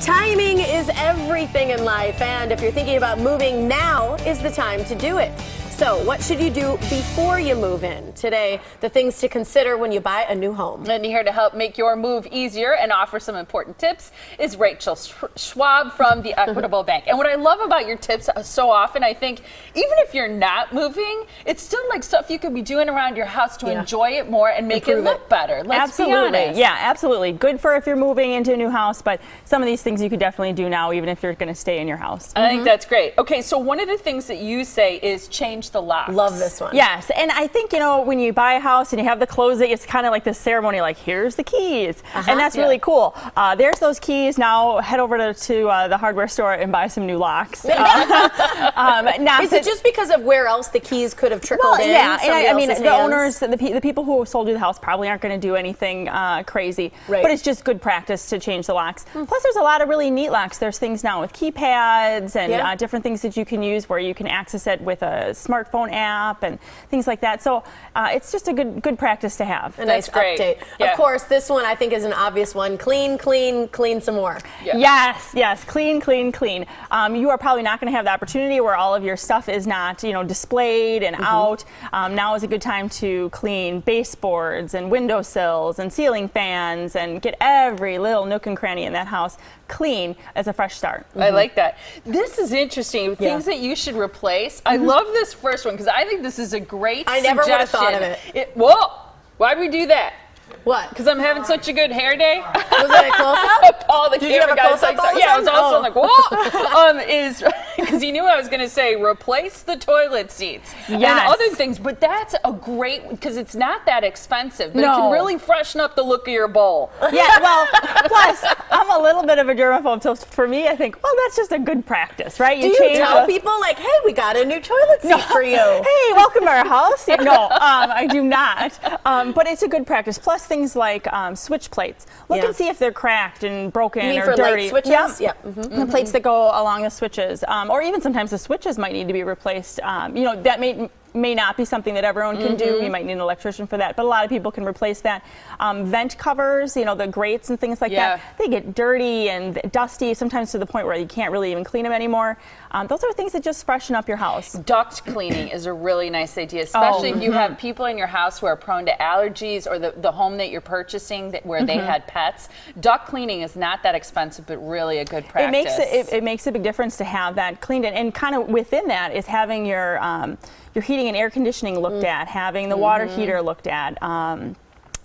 Timing is everything in life, and if you're thinking about moving, now is the time to do it. So what should you do before you move in? Today, the things to consider when you buy a new home. And here to help make your move easier and offer some important tips is Rachel Schwab from the Equitable Bank. And what I love about your tips so often, I think, even if you're not moving, it's still like stuff you could be doing around your house to enjoy it more and make it look better. Let's be honest. Yeah, absolutely. Good for if you're moving into a new house, but some of these things you could definitely do now, even if you're going to stay in your house. I think that's great. Okay, so one of the things that you say is change the locks. Love this one. Yes, and I think, you know, when you buy a house and you have the closing, it's kind of like this ceremony, like, here's the keys. And that's really cool. There's those keys. Now head over to the hardware store and buy some new locks. Now, is it just because of where else the keys could have trickled in? Yeah, and I mean, the owners, the people who sold you the house probably aren't going to do anything crazy. Right. But it's just good practice to change the locks. Plus, there's a lot of really neat locks. There's things now with keypads and different things that you can use where you can access it with a smartphone app and things like that. So it's just a good practice to have. A nice update. Yeah. Of course, this one I think is an obvious one. Clean, clean, clean some more. Yeah. Yes, clean, clean, clean. You are probably not going to have the opportunity where all of your stuff is not, you know, displayed and out. Now is a good time to clean baseboards and windowsills and ceiling fans and get every little nook and cranny in that house clean as a fresh start. I like that. This is interesting. Things that you should replace. I love this first one because I think this is a great suggestion. I never would have thought of it. Whoa! Why'd we do that? What? Because I'm having such a good hair day. Was it a close-up? All the camera guys like, yeah, I was also like, whoa! Is because you knew I was going to say replace the toilet seats and other things, but that's a great because it's not that expensive, but it can really freshen up the look of your bowl. Yeah, well, plus I'm a little bit of a germaphobe, so for me, I think, well, that's just a good practice, right? Do you tell people like, hey, we got a new toilet seat for you? Hey, welcome to our house. No, I do not. But it's a good practice. Plus things like switch plates. Look and see if they're cracked and broken or dirty. Light switches? The plates that go along the switches, or even sometimes the switches might need to be replaced. You know, that may not be something that everyone can do. You might need an electrician for that, but a lot of people can replace that. Vent covers, you know, the grates and things like that, they get dirty and dusty, sometimes to the point where you can't really even clean them anymore. Those are things that just freshen up your house. Duct cleaning is a really nice idea, especially if you have people in your house who are prone to allergies or the home that you're purchasing where they had pets. Duct cleaning is not that expensive, but really a good practice. It makes a big difference to have that cleaned, and kind of within that is having your heating and air conditioning looked at, having the water heater looked at,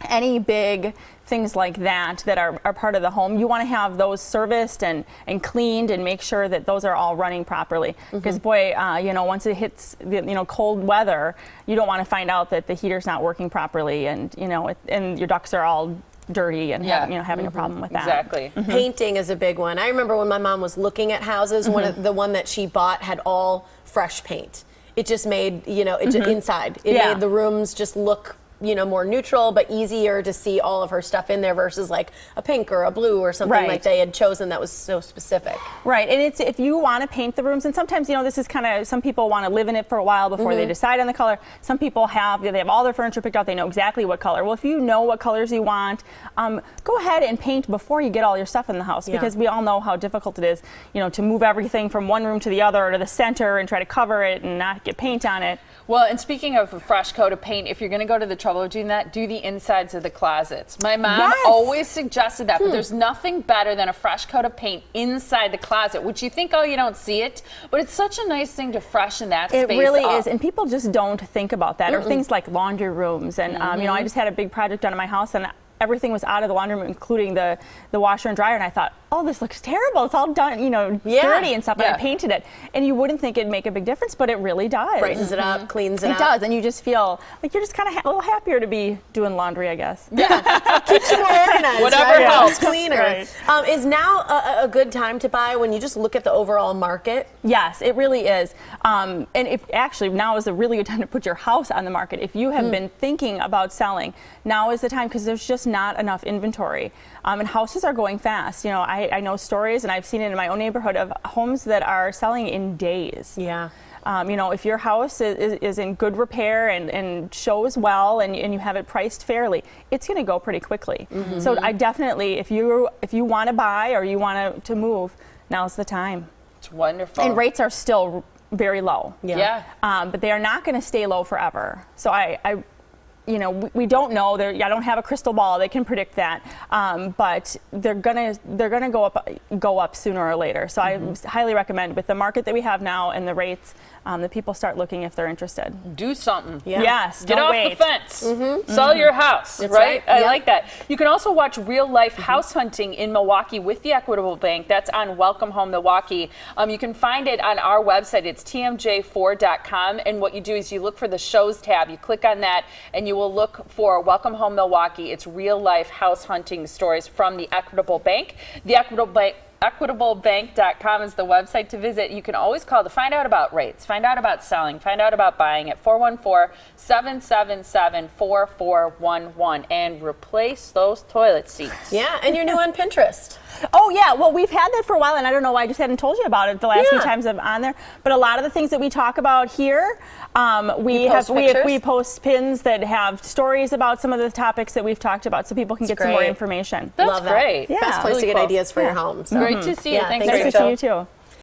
any big things like that are part of the home. You want to have those serviced and cleaned and make sure that those are all running properly. Because boy, you know, once it hits cold weather, you don't want to find out that the heater's not working properly, and you know, and your ducts are all dirty and having a problem with that. Exactly. Painting is a big one. I remember when my mom was looking at houses, the one that she bought had all fresh paint. It just made, you know, it just inside. It made the rooms just look, you know, more neutral, but easier to see all of her stuff in there versus like a pink or a blue or something like they had chosen that was so specific. Right, and it's if you want to paint the rooms, and sometimes, you know, this is kind of, some people want to live in it for a while before they decide on the color. Some people have all their furniture picked out, they know exactly what color. Well, if you know what colors you want, go ahead and paint before you get all your stuff in the house, because we all know how difficult it is, you know, to move everything from one room to the other or to the center and try to cover it and not get paint on it. Well, and speaking of a fresh coat of paint, if you're going to go to the trouble of doing that, do the insides of the closets. My mom always suggested that, but there's nothing better than a fresh coat of paint inside the closet, which you think, oh, you don't see it, but it's such a nice thing to freshen that space up. It really is, and people just don't think about that, or things like laundry rooms. And you know, I just had a big project done in my house, and everything was out of the laundry room, including the washer and dryer, and I thought, oh, this looks terrible. It's all done, you know, dirty and stuff, and I painted it. And you wouldn't think it'd make a big difference, but it really does. Brightens it up, cleans it up. It does, and you just feel like you're just kind of a little happier to be doing laundry, I guess. Yeah, keeps you more organized. Whatever helps. Cleaner. Is now a good time to buy when you just look at the overall market? Yes, it really is. And if actually now is a really good time to put your house on the market. If you have been thinking about selling, now is the time, because there's just not enough inventory. And houses are going fast. You know, I know stories, and I've seen it in my own neighborhood, of homes that are selling in days. Yeah. You know, if your house is in good repair and shows well, and you have it priced fairly, it's going to go pretty quickly. So I definitely, if you want to buy or you want to move, now's the time. It's wonderful. And rates are still very low. Yeah. But they are not going to stay low forever. So I you know, we don't know. I don't have a crystal ball that can predict that, but they're gonna go up sooner or later. So I highly recommend, with the market that we have now and the rates, that people start looking if they're interested. Do something. Yeah. Yes. Get don't off wait. the fence. Sell your house. That's right? right. I like that. You can also watch real life house hunting in Milwaukee with the Equitable Bank. That's on Welcome Home Milwaukee. You can find it on our website. It's tmj4.com. And what you do is you look for the shows tab. You click on that, and you will look for Welcome Home Milwaukee. It's real life house hunting stories from the Equitable Bank. The Equitable Bank. EquitableBank.com is the website to visit. You can always call to find out about rates, find out about selling, find out about buying at 414-777-4411, and replace those toilet seats. Yeah, and you're new on Pinterest. Oh yeah, well, we've had that for a while, and I don't know why I just hadn't told you about it the last few times I'm on there. But a lot of the things that we talk about here, we post pins that have stories about some of the topics that we've talked about, so people can get some more information. That's great. Yeah. Best place to get ideas for your home. So. Great to see you. Thanks, thanks, Nice to see you too.